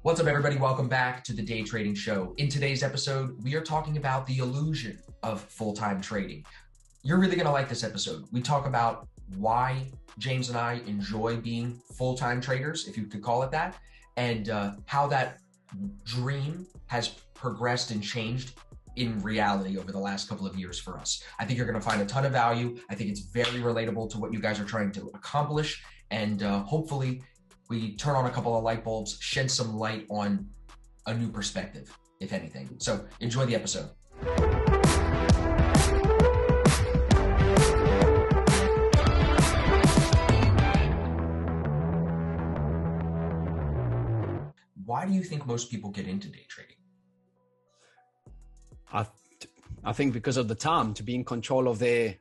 What's up, everybody? Welcome back to the Day Trading Show. In today's episode, we are talking about the illusion of full-time trading. You're really going to like this episode. We talk about why James and I enjoy being full-time traders, if you could call it that, and how that dream has progressed and changed in reality over the last couple of years for us. I think you're going to find a ton of value. I think it's very relatable to what you guys are trying to accomplish, and hopefully we turn on a couple of light bulbs, shed some light on a new perspective, if anything. So enjoy the episode. Why do you think most people get into day trading? I think because of the time, to be in control of their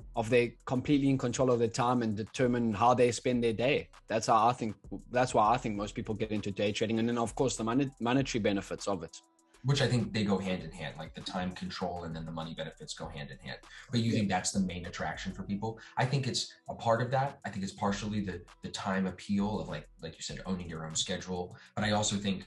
completely in control of their time and determine how they spend their day. That's why I think most people get into day trading. And then of course the monetary benefits of it. Which I think they go hand in hand, like the time control and then the money benefits go hand in hand. But you think that's the main attraction for people? I think it's a part of that. I think it's partially the time appeal of like you said, owning your own schedule. But I also think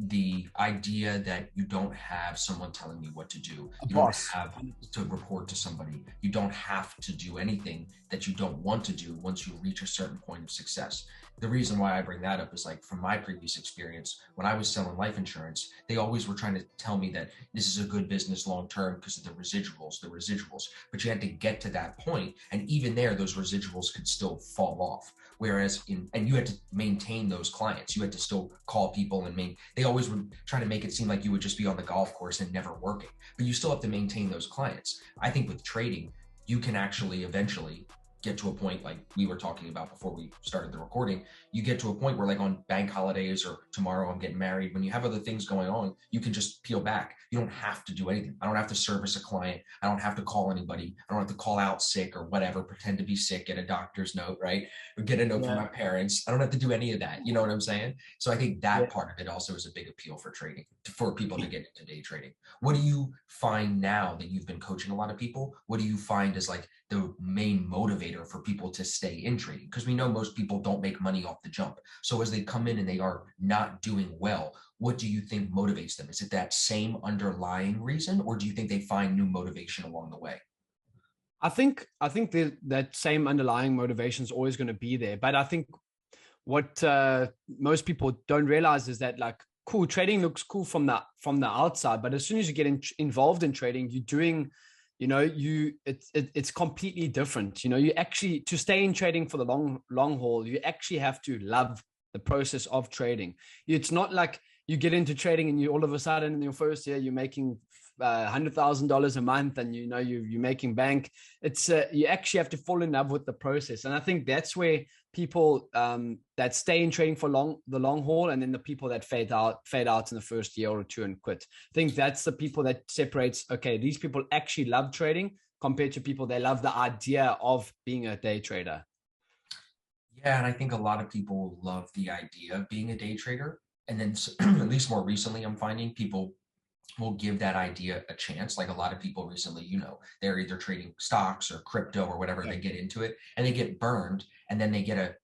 the idea that you don't have someone telling you what to do, you don't have to report to somebody, you don't have to do anything that you don't want to do once you reach a certain point of success. The reason why I bring that up is like from my previous experience, when I was selling life insurance, they always were trying to tell me that this is a good business long-term because of the residuals, but you had to get to that point. And even there, those residuals could still fall off. Whereas and you had to maintain those clients. You had to still call people and they always would try to make it seem like you would just be on the golf course and never working, but you still have to maintain those clients. I think with trading, you can actually eventually get to a point like we were talking about before we started the recording. You get to a point where like on bank holidays or tomorrow I'm getting married, when you have other things going on, you can just peel back. You don't have to do anything. I don't have to service a client. I don't have to call anybody. I don't have to call out sick or whatever, pretend to be sick, get a doctor's note, right? Or get a note from my parents. I don't have to do any of that. You know what I'm saying? So I think that part of it also is a big appeal for trading, for people to get into day trading. What do you find now that you've been coaching a lot of people? What do you find is like the main motivator for people to stay in trading? Because we know most people don't make money off the jump. So as they come in and they are not doing well, what do you think motivates them? Is it that same underlying reason, or do you think they find new motivation along the way? I think that same underlying motivation is always going to be there. But I think what most people don't realize is that like, cool, trading looks cool from the outside, but as soon as you get involved in trading, you're doing, it's completely different. You actually, to stay in trading for the long haul, you actually have to love the process of trading. It's not like you get into trading and you all of a sudden in your first year, you're making $100,000 a month and you're making bank. It's you actually have to fall in love with the process. And I think that's where people that stay in trading for the long haul, and then the people that fade out in the first year or two and quit. I think that's the people that separates, okay, these people actually love trading compared to people that love the idea of being a day trader. Yeah, and I think a lot of people love the idea of being a day trader. And then at least more recently, I'm finding people will give that idea a chance. Like a lot of people recently, they're either trading stocks or crypto or whatever, they get into it and they get burned, and then they get a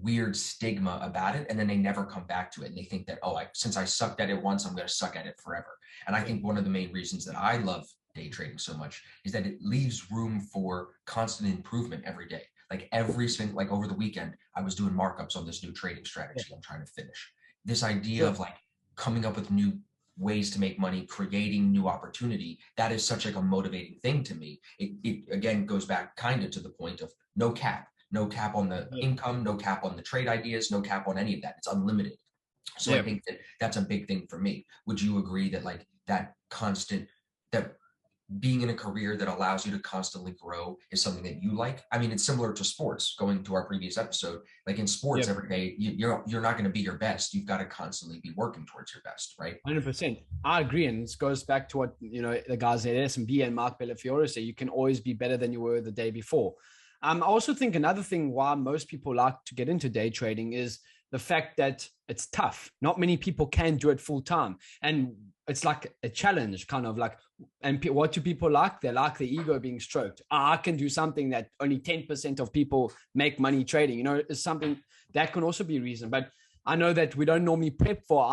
weird stigma about it, and then they never come back to it. And they think that, since I sucked at it once, I'm going to suck at it forever. And I think one of the main reasons that I love day trading so much is that it leaves room for constant improvement every day. Like over the weekend, I was doing markups on this new trading strategy I'm trying to finish. This idea of like coming up with new ways to make money, creating new opportunity, that is such like a motivating thing to me. It again goes back kind of to the point of no cap on the income, no cap on the trade ideas, no cap on any of that. It's unlimited. So I think that's a big thing for me. Would you agree that like that being in a career that allows you to constantly grow is something that you like? I mean, it's similar to sports, going to our previous episode. Like in sports, every day, you're not going to be your best. You've got to constantly be working towards your best, right? 100%. I agree. And this goes back to what, the guys at S&B and Mark Bellafiore say, you can always be better than you were the day before. I also think another thing why most people like to get into day trading is the fact that it's tough. Not many people can do it full time. And it's like a challenge, kind of like, and what do people like? They like the ego being stroked. I can do something that only 10% of people make money trading, it's something that can also be a reason. But I know that we don't normally prep for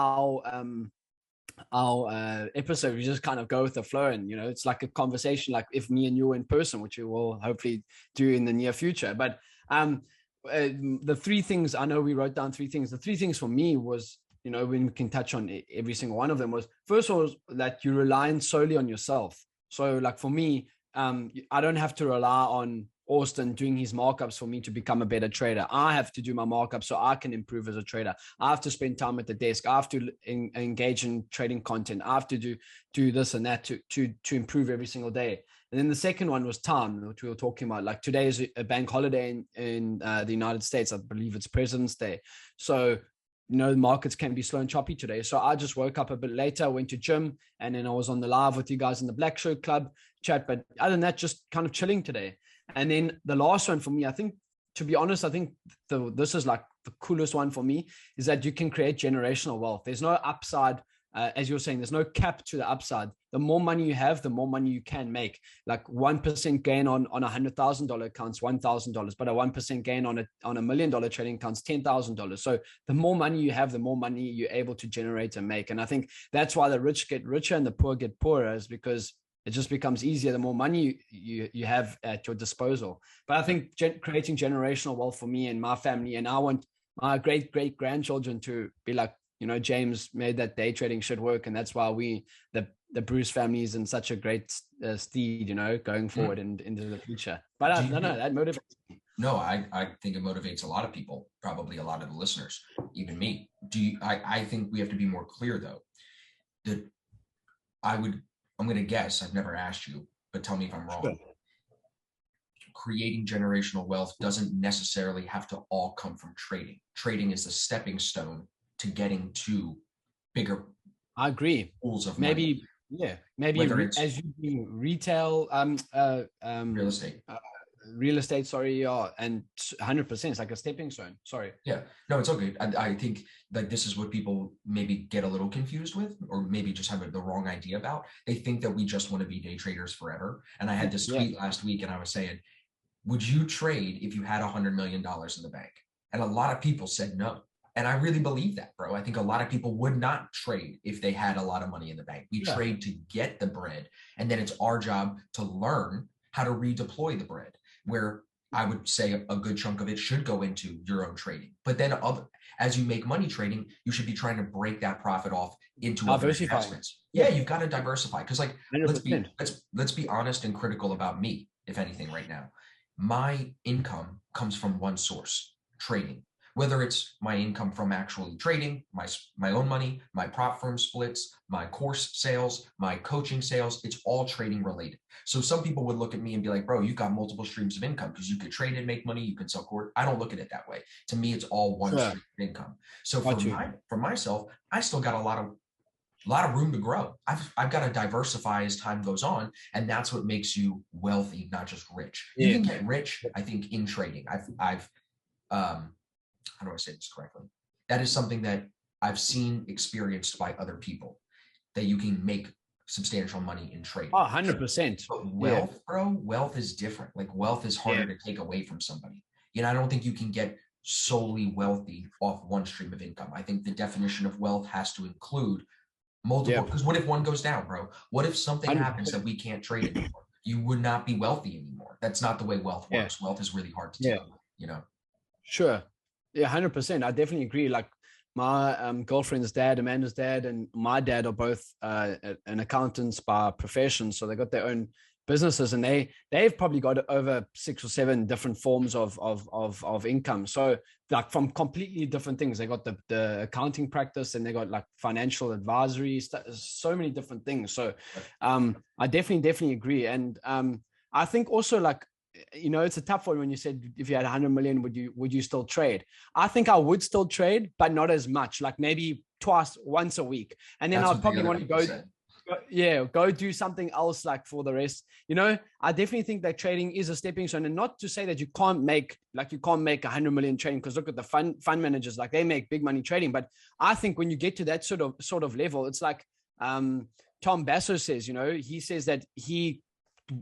our episode. We just kind of go with the flow, and it's like a conversation, like if me and you were in person, which we will hopefully do in the near future. But the three things, I know we wrote down three things. The three things for me was, when we can touch on every single one of them, was first of all that you're relying solely on yourself. So like for me, I don't have to rely on Austin doing his markups for me to become a better trader. I have to do my markups so I can improve as a trader. I have to spend time at the desk. I have to engage in trading content. I have to do this and that to improve every single day. And then the second one was time, which we were talking about. Like today is a bank holiday in the United States. I believe it's President's Day. So, the markets can be slow and choppy today. So I just woke up a bit later, went to gym, and then I was on the live with you guys in the Black Shirt Club chat. But other than that, just kind of chilling today. And then the last one for me, I think, to be honest, I think this is like the coolest one for me, is that you can create generational wealth. There's no upside. As you're saying, there's no cap to the upside. The more money you have, the more money you can make. Like 1% gain on $100,000 accounts, $1,000, but a 1% gain on $1 million trading accounts, $10,000. So the more money you have, the more money you're able to generate and make. And I think that's why the rich get richer and the poor get poorer, is because it just becomes easier the more money you have at your disposal. But I think creating generational wealth for me and my family, and I want my great grandchildren to be like, James made that day trading shit work, and that's why the Bruce family is in such a great steed, going forward and into the future. But I don't know, that motivates me. No, I think it motivates a lot of people, probably a lot of the listeners, even me. I think we have to be more clear though. That I'm going to guess, I've never asked you, but tell me if I'm wrong. Sure. Creating generational wealth doesn't necessarily have to all come from trading. Trading is the stepping stone to getting to bigger. I agree. Pools of maybe, money. Yeah, maybe as you do retail, real estate. Real estate, sorry, and 100%, it's like a stepping stone. Sorry. Yeah, no, it's okay. I think that this is what people maybe get a little confused with, or maybe just have the wrong idea about. They think that we just want to be day traders forever. And I had this tweet last week, and I was saying, would you trade if you had $100 million in the bank? And a lot of people said no. And I really believe that, bro. I think a lot of people would not trade if they had a lot of money in the bank. We trade to get the bread, and then it's our job to learn how to redeploy the bread, where I would say a good chunk of it should go into your own trading. But then as you make money trading, you should be trying to break that profit off into other investments. Yeah, you've got to diversify. Because like, let's be honest and critical about me, if anything, right now. My income comes from one source, trading. Whether it's my income from actually trading, my own money, my prop firm splits, my course sales, my coaching sales, it's all trading related. So some people would look at me and be like, bro, you've got multiple streams of income because you could trade and make money, you can sell course. I don't look at it that way. To me, it's all one stream of income. So for myself, I still got a lot of room to grow. I've got to diversify as time goes on, and that's what makes you wealthy, not just rich. You can get rich, I think, in trading. I've how do I say this correctly? That is something that I've seen experienced by other people, that you can make substantial money in trading. 100%. But wealth, bro, wealth is different. Like wealth is harder to take away from somebody. I don't think you can get solely wealthy off one stream of income. I think the definition of wealth has to include multiple, because what if one goes down, bro? What if something happens that we can't trade anymore? You would not be wealthy anymore. That's not the way wealth works. Wealth is really hard to do, Sure. Yeah, 100%. I definitely agree. Like my girlfriend's dad, Amanda's dad, and my dad are both an accountants by profession. So they got their own businesses, and they've probably got over 6 or 7 different forms of income. So like from completely different things. They got the accounting practice, and they got like financial advisory, so many different things. So I definitely agree. And I think also like, it's a tough one when you said if you had 100 million, would you still trade? I think I would still trade, but not as much, like maybe once a week. And then I'd probably want to go do something else like for the rest. I definitely think that trading is a stepping stone, and not to say that you can't make 100 million trading, because look at the fund managers, like they make big money trading. But I think when you get to that sort of level, it's like Tom Basso says, he says that he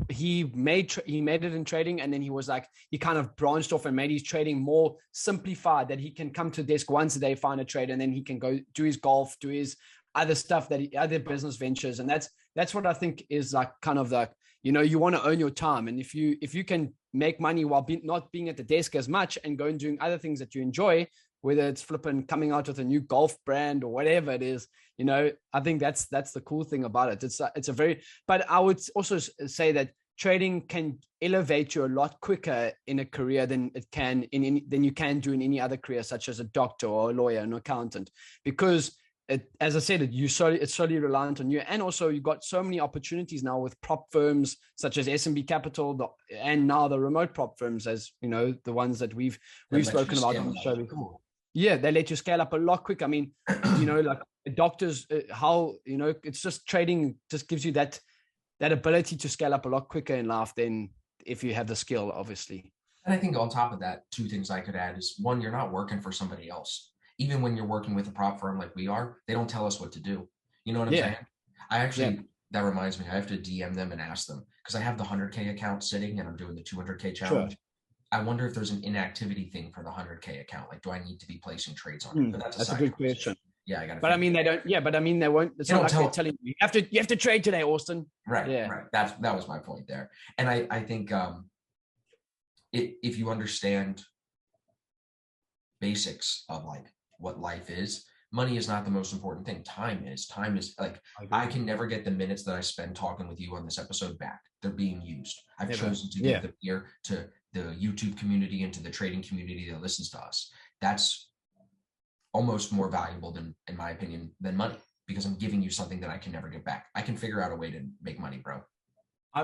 he made it in trading, and then he was like, he kind of branched off and made his trading more simplified, that he can come to the desk once a day, find a trade, and then he can go do his golf, do his other stuff, other business ventures. And that's what I think is like kind of like, you want to own your time. And if you can make money while not being at the desk as much and go and doing other things that you enjoy, whether it's flipping, coming out with a new golf brand or whatever it is, I think that's the cool thing about it. It's a very, but I would also say that trading can elevate you a lot quicker in a career than you can do in any other career, such as a doctor or a lawyer, an accountant, because as I said, it's solely reliant on you. And also you got so many opportunities now with prop firms such as S&B Capital and now the remote prop firms, as the ones that we've spoken about on the show before. Yeah, they let you scale up a lot quicker. I mean, like doctors, it's just trading just gives you that ability to scale up a lot quicker in life than if you have the skill, obviously. And I think on top of that, two things I could add is, one, you're not working for somebody else. Even when you're working with a prop firm like we are, they don't tell us what to do. You know what I'm saying? I actually, that reminds me, I have to DM them and ask them, because I have the 100K account sitting and I'm doing the 200K challenge. Sure. I wonder if there's an inactivity thing for the 100K account. Like, do I need to be placing trades on it? But that's a good question. Yeah, I got it. But I mean, they don't. Yeah, but I mean, they won't. It's not like they're telling you have to trade today, Austin. Right. Yeah. Right. That was my point there. And I think if you understand basics of like what life is, money is not the most important thing. Time is like, I can never get the minutes that I spend talking with you on this episode back. They're being used. I've chosen to give them here to the YouTube community and to the trading community that listens to us. That's almost more valuable than, in my opinion, than money, because I'm giving you something that I can never get back. I can figure out a way to make money, bro.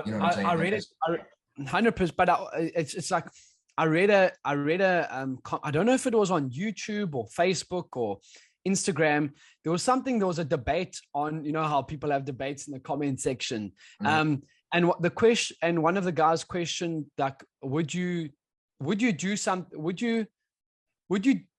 You know what I'm saying? I read it 100%, but it's like, I read a I don't know if it was on YouTube or Facebook or Instagram. There was a debate on, how people have debates in the comment section. Mm-hmm. And what the question, and one of the guys questioned, like, would you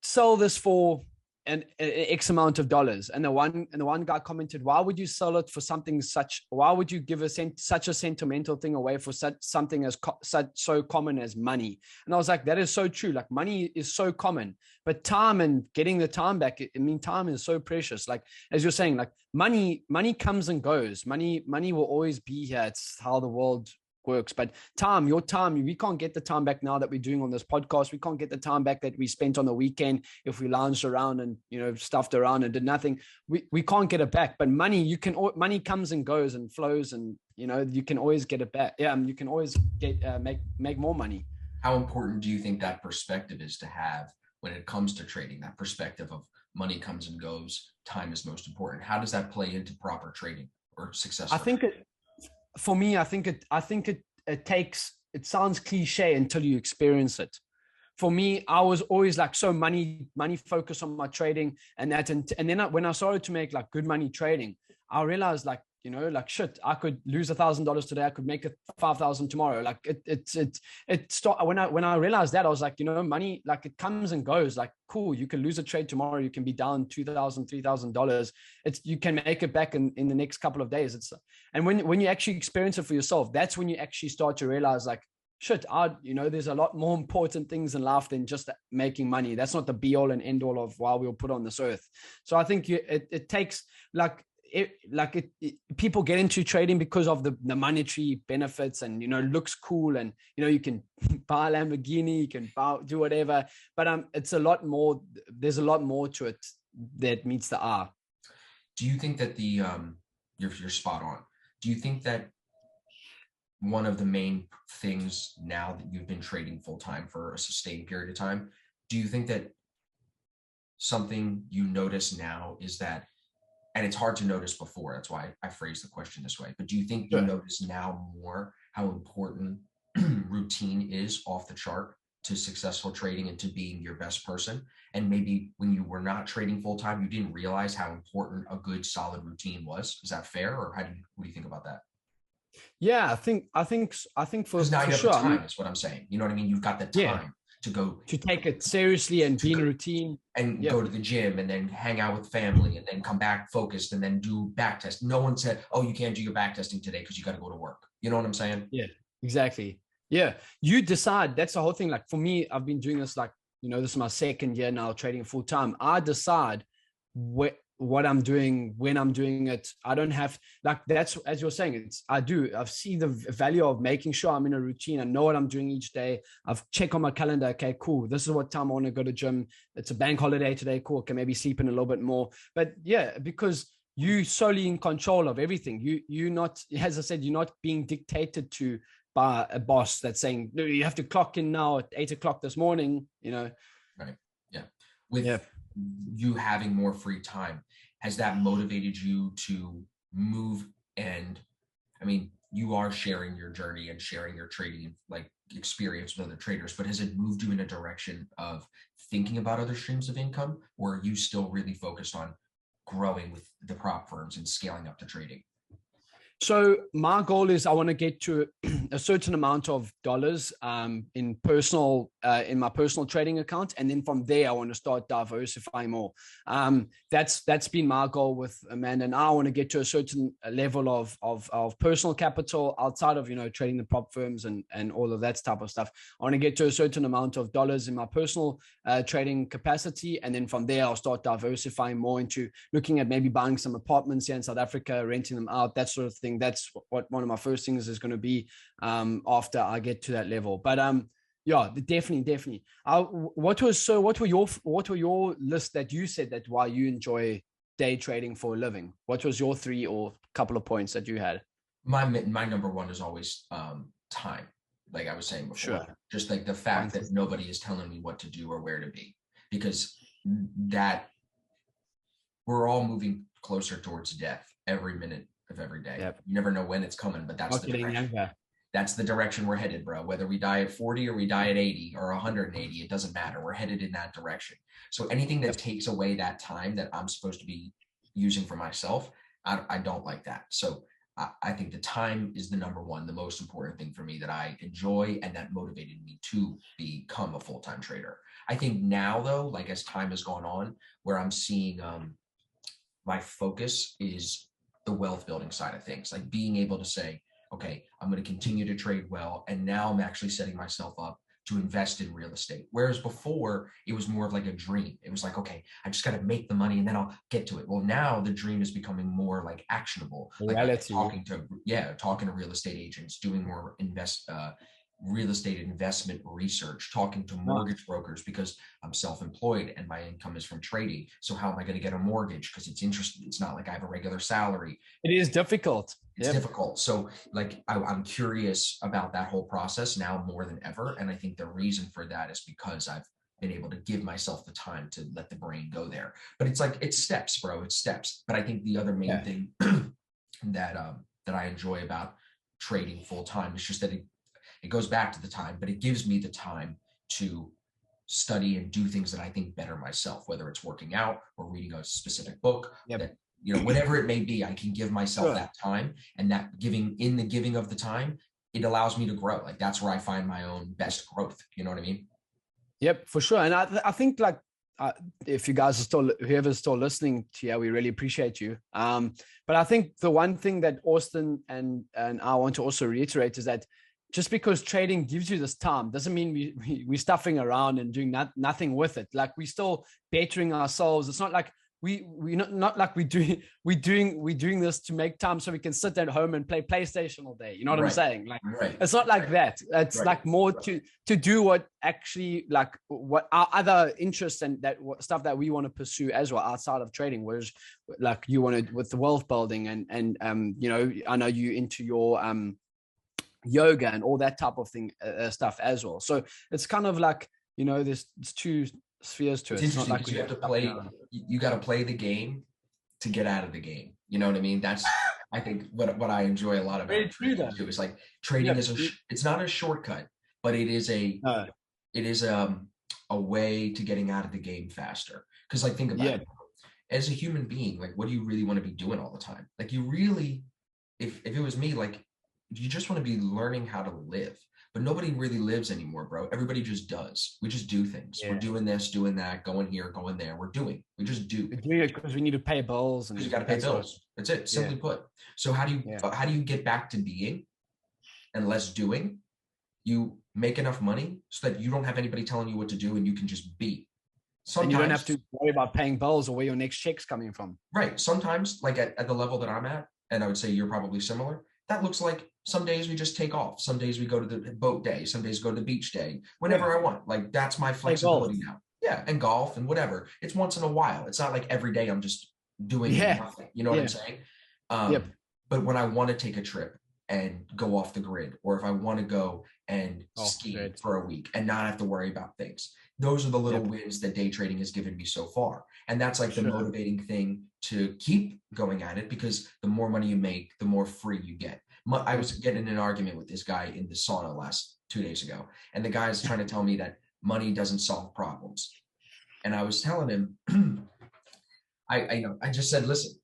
sell this for an X amount of dollars? And the one guy commented, why would you sell it for something why would you give such a sentimental thing away for something as so common as money? And I was like, that is so true. Like, money is so common, but time and getting the time back, I mean, time is so precious. Like, as you're saying, like, money comes and goes. Money will always be here. It's how the world works. But your time, we can't get the time back now that we're doing on this podcast. We can't get the time back that we spent on the weekend if we lounged around and stuffed around and did nothing. We can't get it back. But money comes and goes and flows, and you can always get it back. Yeah, you can always get make more money. How important do you think that perspective is to have when it comes to trading? That perspective of money comes and goes, time is most important. How does that play into proper trading or success? I think it takes, it sounds cliche until you experience it. For me, I was always like so money focused on my trading and that, and then when I started to make like good money trading, I realized like, like, shit, I could lose $1,000 today. I could make it 5,000 tomorrow. Like it stopped. When I realized that, I was like, money, like, it comes and goes. Like, cool, you can lose a trade tomorrow. You can be down $2,000, $3,000. You can make it back in the next couple of days. And when you actually experience it for yourself, that's when you actually start to realize like, shit, there's a lot more important things in life than just making money. That's not the be all and end all of why we were put on this earth. So I think it takes people get into trading because of the monetary benefits and looks cool, and you can buy a Lamborghini, you can do whatever, but it's a lot more. There's a lot more to it that meets the eye. Do you think that you're spot on? Do you think that one of the main things now that you've been trading full time for a sustained period of time, do you think that something you notice now is that, and it's hard to notice before, that's why I phrased the question this way, but do you think you notice now more how important routine is off the chart to successful trading and to being your best person? And maybe when you were not trading full time, you didn't realize how important a good solid routine was. Is that fair? Or what do you think about that? Yeah, I think for now you have sure. the time is what I'm saying. You know what I mean? You've got the time to take it seriously and be in a routine and go to the gym and then hang out with family and then come back focused and then do back test. No one said, oh, you can't do your back testing today because you got to go to work. You know what I'm saying? Yeah, exactly. Yeah. You decide. That's the whole thing. Like for me, I've been doing this, like, this is my second year now trading full time. I decide what I'm doing, when I'm doing it. I don't have, like, that's, as you're saying, I've seen the value of making sure I'm in a routine. I know what I'm doing each day. I've checked on my calendar. Okay, cool. This is what time I want to go to gym. It's a bank holiday today. Cool. Can maybe sleep in a little bit more. But yeah, because you solely in control of everything. You not, as I said, you're not being dictated to by a boss that's saying, no, you have to clock in now at 8 o'clock this morning, Right. Yeah. With you having more free time, has that motivated you to move? And I mean, you are sharing your journey and sharing your trading like experience with other traders, but has it moved you in a direction of thinking about other streams of income, or are you still really focused on growing with the prop firms and scaling up the trading? So my goal is I want to get to a certain amount of dollars in my personal trading account, and then from there I want to start diversifying more. That's been my goal with Amanda, and I want to get to a certain level of personal capital outside of trading the prop firms and all of that type of stuff. I want to get to a certain amount of dollars in my personal trading capacity, and then from there I'll start diversifying more into looking at maybe buying some apartments here in South Africa, renting them out, that sort of thing. That's what one of my first things is going to be after I get to that level. But yeah, definitely. What were your list that you said that why you enjoy day trading for a living? What was your 3 or couple of points that you had? My number one is always time. Like I was saying before, just like the fact that nobody is telling me what to do or where to be, because that we're all moving closer towards death every minute of every day. Yep. You never know when it's coming, but that's the direction. That's the direction we're headed, bro. Whether we die at 40 or we die at 80 or 180, it doesn't matter. We're headed in that direction. So anything that takes away that time that I'm supposed to be using for myself, I don't like that. So I think the time is the number one, the most important thing for me that I enjoy and that motivated me to become a full-time trader. I think now though, like as time has gone on, where I'm seeing my focus is the wealth building side of things, like being able to say, okay, I'm going to continue to trade well. And now I'm actually setting myself up to invest in real estate. Whereas before it was more of like a dream. It was like, okay, I just got to make the money and then I'll get to it. Well, now the dream is becoming more like actionable. Like talking to real estate agents, doing more real estate investment research, talking to mortgage brokers because I'm self-employed and my income is from trading. So how am I going to get a mortgage? Because it's interesting. It's not like I have a regular salary. It is difficult. It's difficult. So like I'm curious about that whole process now more than ever. And I think the reason for that is because I've been able to give myself the time to let the brain go there. But it's like, it's steps, bro. It's steps. But I think the other main thing that I enjoy about trading full time is just that it goes back to the time, but it gives me the time to study and do things that I think better myself, whether it's working out or reading a specific book, that, whatever it may be, I can give myself that time, and that giving of the time, it allows me to grow. Like that's where I find my own best growth. You know what I mean? Yep, for sure. And I think like, if you guys are still, whoever's still listening to you, we really appreciate you. But I think the one thing that Austin and I want to also reiterate is that just because trading gives you this time doesn't mean we're stuffing around and doing nothing with it. Like we're still bettering ourselves. It's not like we're not like we're doing this to make time so we can sit at home and play PlayStation all day. You know what I'm saying? Like it's not like that. It's like more to do what actually, like what our other interests and that stuff that we want to pursue as well outside of trading. Whereas like you wanted with the wealth building and I know you into your yoga and all that type of thing stuff as well. So it's kind of like, there's two spheres to it. It's not like you have to play. You got to play the game to get out of the game. You know what I mean? That's I think what I enjoy a lot about trading too. Is like trading is it's not a shortcut, but it is a way to getting out of the game faster. Because like think about it, as a human being, like what do you really want to be doing all the time? Like you really, if it was me, like you just want to be learning how to live. but nobody really lives anymore, bro. Everybody just does. We just do things. Yeah. We're doing this, doing that, going here, going there. We're doing. We just do. We're doing it because we need to pay bills, and Because you got to pay bills. That's it. Simply put. So how do you get back to being and less doing? You make enough money so that you don't have anybody telling you what to do and you can just be. Sometimes, and you don't have to worry about paying bills or where your next check's coming from. Right. Sometimes, like at the level that I'm at, and I would say you're probably similar, that looks like some days we just take off. Some days we go to the boat day. Some days go to the beach day, whenever I want. Like that's my flexibility now. Yeah. And golf and whatever. It's once in a while. It's not like every day I'm just doing nothing. You know what I'm saying? But when I want to take a trip and go off the grid, or if I want to go and ski for a week and not have to worry about things, those are the little wins that day trading has given me so far. And that's like the motivating thing to keep going at it, because the more money you make, the more free you get. I was getting in an argument with this guy in the sauna last 2 days ago, and the guy's trying to tell me that money doesn't solve problems. And I was telling him, I just said, listen,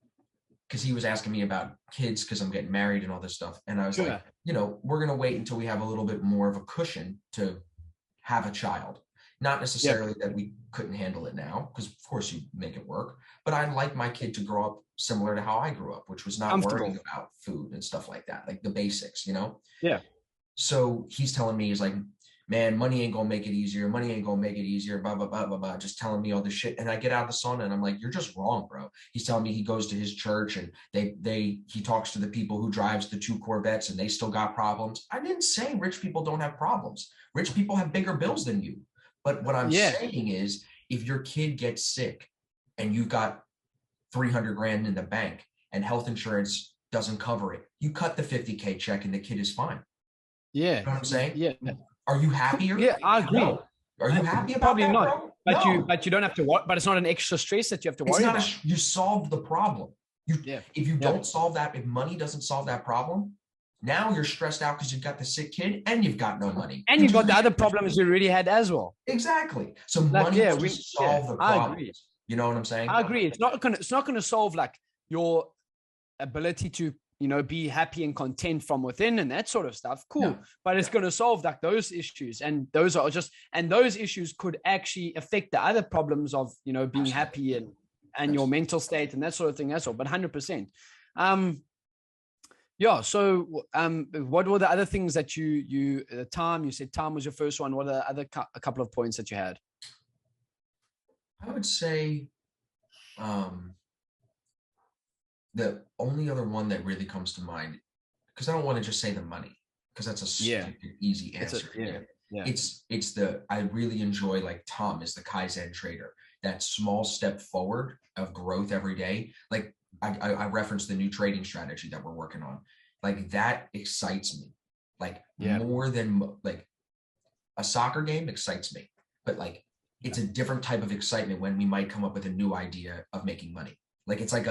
because he was asking me about kids because I'm getting married and all this stuff. And I was like, we're going to wait until we have a little bit more of a cushion to have a child. Not necessarily that we couldn't handle it now, because of course you make it work, but I'd like my kid to grow up similar to how I grew up, which was not worrying about food and stuff like that, like the basics, Yeah. So he's telling me, he's like, man, money ain't gonna make it easier. Money ain't gonna make it easier, blah, blah, blah, blah, blah, just telling me all this shit. And I get out of the sauna and I'm like, you're just wrong, bro. He's telling me he goes to his church and he talks to the people who drives the 2 Corvettes and they still got problems. I didn't say rich people don't have problems. Rich people have bigger bills than you. But what I'm saying is, if your kid gets sick and you got 300 grand in the bank and health insurance doesn't cover it, you cut the 50K check and the kid is fine. Yeah. You know what I'm saying? Yeah. Are you happier? Yeah, I agree. No. Are you happy about Probably that, not. bro? But No. you don't have to. But it's not an extra stress that you have to worry about. You solve the problem. If you don't solve that, if money doesn't solve that problem, now you're stressed out because you've got the sick kid and you've got no money. And you've got the other problems you already had as well. Exactly. So money doesn't solve the problem. I agree. You know what I'm saying? I agree. It's not gonna solve like your ability to, be happy and content from within and that sort of stuff. Cool. No. But it's gonna solve like those issues. And those issues could actually affect the other problems of, being happy and your mental state and that sort of thing as well. But 100%. So what were the other things that you said time was your first one. What are the other a couple of points that you had? I would say the only other one that really comes to mind, because I don't want to just say the money, because that's a stupid, easy answer. I really enjoy, like Tom is the Kaizen trader, that small step forward of growth every day. Like I referenced the new trading strategy that we're working on. Like that excites me, like more than like a soccer game excites me, but like it's a different type of excitement when we might come up with a new idea of making money. Like it's like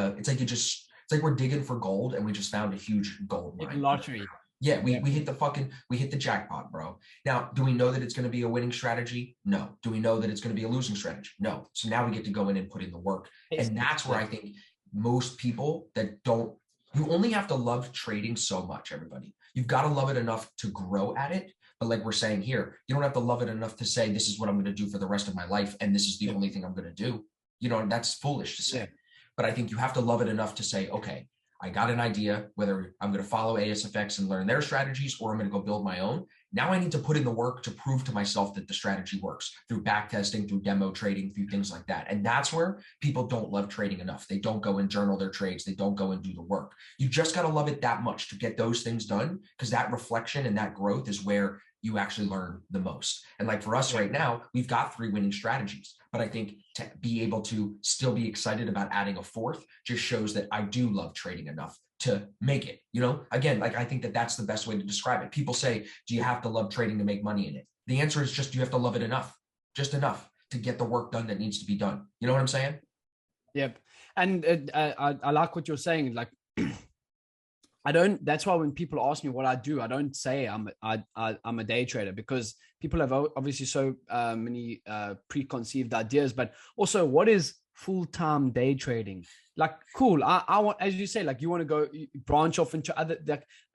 we're digging for gold and we just found a huge gold mine. Lottery. Yeah, we hit the jackpot, bro. Now, do we know that it's going to be a winning strategy? No. Do we know that it's going to be a losing strategy? No. So now we get to go in and put in the work. And that's where I think most people you only have to love trading so much, everybody. You've got to love it enough to grow at it. But like we're saying here, you don't have to love it enough to say, this is what I'm going to do for the rest of my life. And this is the only thing I'm going to do. That's foolish to say. Yeah. But I think you have to love it enough to say, okay, I got an idea, whether I'm going to follow ASFX and learn their strategies or I'm going to go build my own. Now I need to put in the work to prove to myself that the strategy works through back testing, through demo trading, through things like that. And that's where people don't love trading enough. They don't go and journal their trades. They don't go and do the work. You just got to love it that much to get those things done, because that reflection and that growth is where you actually learn the most. And like for us right now, we've got 3 winning strategies, but I think to be able to still be excited about adding a 4th just shows that I do love trading enough to make it, again, like I think that that's the best way to describe it. People say, do you have to love trading to make money in it? The answer is just, you have to love it enough, just enough to get the work done that needs to be done. You know what I'm saying? Yep. And I like what you're saying. Like, that's why when people ask me what I do, I don't say I'm a day trader, because people have obviously so many preconceived ideas. But also, what is full-time day trading? like, cool. I want, as you say, like, you want to go branch off into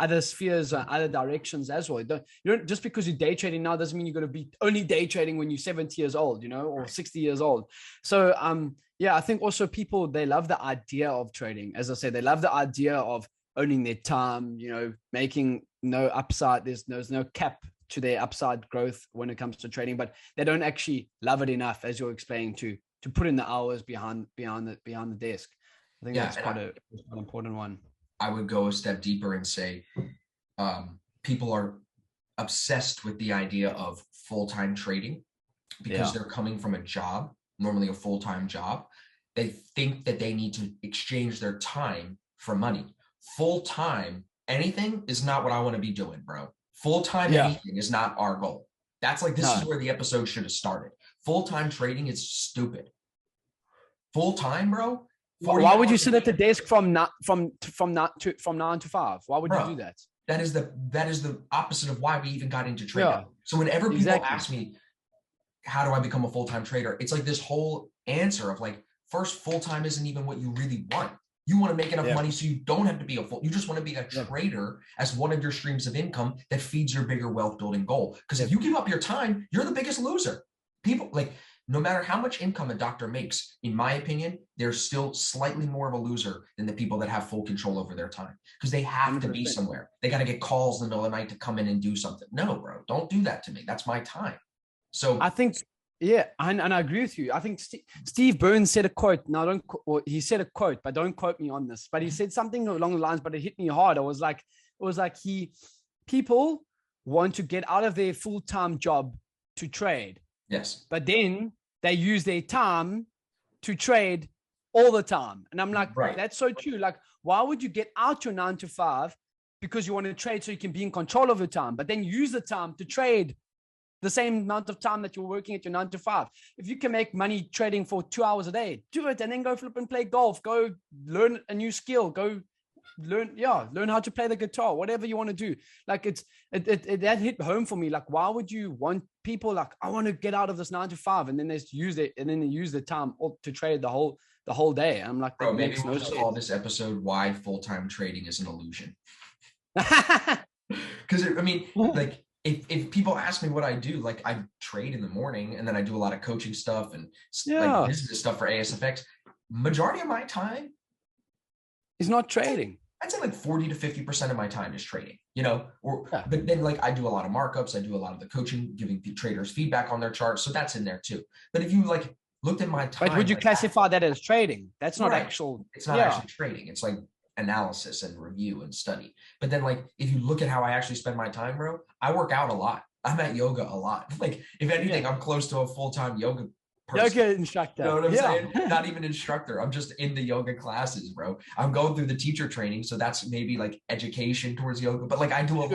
other spheres, other directions as well. You don't, just because you're day trading now doesn't mean you're going to be only day trading when you're 70 years old, or 60 years old. So, yeah, I think also people, they love the idea of trading. As I say, they love the idea of owning their time, making no upside. There's no cap to their upside growth when it comes to trading, but they don't actually love it enough, as you're explaining, to put in the hours behind the desk. I think that's quite an important one. I would go a step deeper and say people are obsessed with the idea of full-time trading because they're coming from a job, normally a full-time job. They think that they need to exchange their time for money. Full-time anything is not what I want to be doing, bro. Full-time anything is not our goal. That's like, this is where the episode should have started. Full-time trading is stupid. Full-time, bro. Why would you sit at the desk from 9 to 5? Why would you do that? That is the opposite of why we even got into trading. Yeah, so whenever people ask me, how do I become a full-time trader? It's like this whole answer of like, first, full-time isn't even what you really want. You want to make enough money so you don't have to be you just want to be a trader as one of your streams of income that feeds your bigger wealth building goal. Because if you give up your time, you're the biggest loser. People, like, no matter how much income a doctor makes, in my opinion, they're still slightly more of a loser than the people that have full control over their time, because they have to be somewhere. They got to get calls in the middle of the night to come in and do something. No, bro, don't do that to me. That's my time. So I think, and I agree with you. I think Steve Burns said a quote. Now, he said a quote, but don't quote me on this. But he said something along the lines, but it hit me hard. It was like people want to get out of their full-time job to trade. Yes. But then they use their time to trade all the time. And I'm like, that's so true. Like, why would you get out your 9 to 5 because you want to trade so you can be in control of your time, but then use the time to trade the same amount of time that you're working at your 9 to 5? If you can make money trading for 2 hours a day, do it, and then go flip and play golf, go learn a new skill, go learn how to play the guitar, whatever you want to do. Like, that hit home for me. Like, why would you want people like, I want to get out of this 9 to 5, and then they use the time to trade the whole day? I'm like, bro, maybe we'll just call this episode "Why Full-Time Trading is an Illusion." Because I mean, like, if people ask me what I do, like, I trade in the morning, and then I do a lot of coaching stuff and like business stuff for ASFX. Majority of my time is not trading. I'd say like 40 to 50% of my time is trading, but then like I do a lot of markups. I do a lot of the coaching, giving traders feedback on their charts. So that's in there too. But if you like looked at my time. But would you classify that as trading? That's not actual. It's not actually trading. It's like analysis and review and study. But then like, if you look at how I actually spend my time, bro, I work out a lot. I'm at yoga a lot. Like, if anything, I'm close to a full-time yoga person. Yoga instructor. You know what I'm saying? Not even instructor. I'm just in the yoga classes, bro. I'm going through the teacher training. So that's maybe like education towards yoga. But like, I do a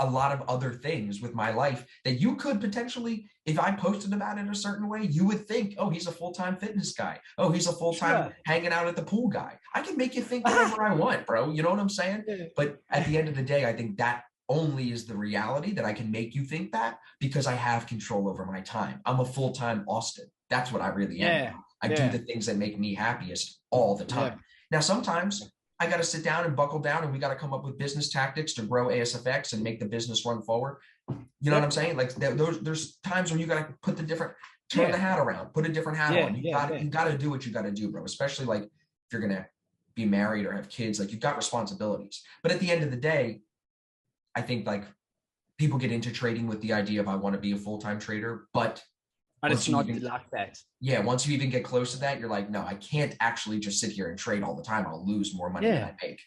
lot of other things with my life that you could potentially, if I posted about it a certain way, you would think, oh, he's a full-time fitness guy. Oh, he's a full-time hanging out at the pool guy. I can make you think whatever I want, bro. You know what I'm saying? But at the end of the day, I think that only is the reality, that I can make you think that because I have control over my time. I'm a full-time Austin. That's what I really am. I do the things that make me happiest all the time. Now, sometimes I got to sit down and buckle down, and we got to come up with business tactics to grow ASFX and make the business run forward. You know what I'm saying? Like, there's times when you got to put turn the hat around, put a different hat on. You got to do what you got to do, bro. Especially like if you're going to be married or have kids, like, you've got responsibilities. But at the end of the day, I think like people get into trading with the idea of, I want to be a full-time trader, but it's not like that. Yeah. Once you even get close to that, you're like, no, I can't actually just sit here and trade all the time. I'll lose more money than I make.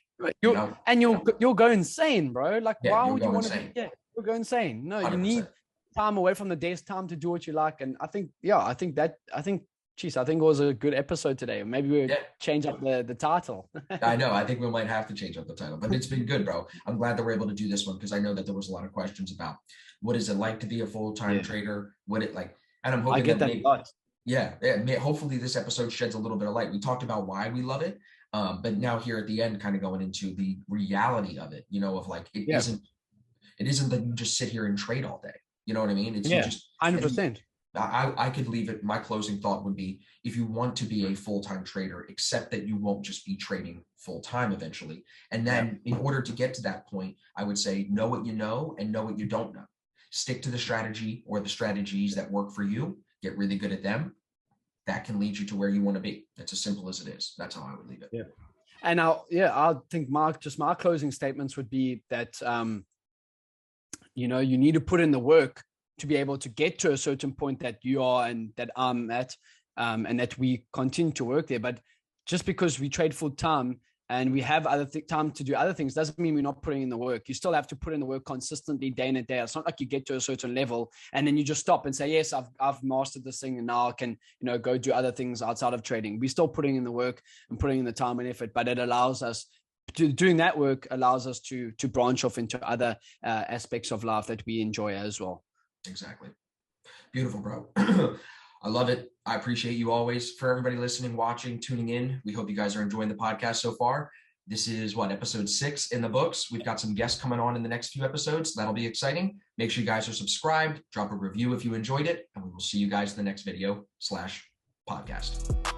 And you'll go insane, bro. Like, why would you want to you'll go insane. No, 100%. You need time away from the desk, time to do what you like. And I think it was a good episode today. Maybe we'll change up the title. I know. I think we might have to change up the title, but it's been good, bro. I'm glad that we're able to do this one, because I know that there was a lot of questions about what is it like to be a full-time trader? What it like, and I'm hoping I get that a lot. Hopefully this episode sheds a little bit of light. We talked about why we love it, but now here at the end, kind of going into the reality of it, of like, it isn't that you just sit here and trade all day. You know what I mean? It's just 100%. I could leave it. My closing thought would be, if you want to be a full-time trader, accept that you won't just be trading full-time eventually. And then in order to get to that point, I would say, know what you know and know what you don't know. Stick to the strategy or the strategies that work for you. Get really good at them. That can lead you to where you want to be. That's as simple as it is. That's how I would leave it. Yeah. And I think my closing statements would be that, you need to put in the work to be able to get to a certain point that you are and that I'm at, and that we continue to work there. But just because we trade full time and we have other time to do other things doesn't mean we're not putting in the work. You still have to put in the work consistently, day in and day out. It's not like you get to a certain level and then you just stop and say, yes, I've mastered this thing and now I can, go do other things outside of trading. We're still putting in the work and putting in the time and effort, but it allows us doing that work allows us to branch off into other aspects of life that we enjoy as well. Exactly. Beautiful, bro. I love it. I appreciate you always. For everybody listening, watching, tuning in, we hope you guys are enjoying the podcast so far. This is episode 6 in the books. We've got some guests coming on in the next few episodes. That'll be exciting. Make sure you guys are subscribed. Drop a review if you enjoyed it, and we will see you guys in the next video/podcast.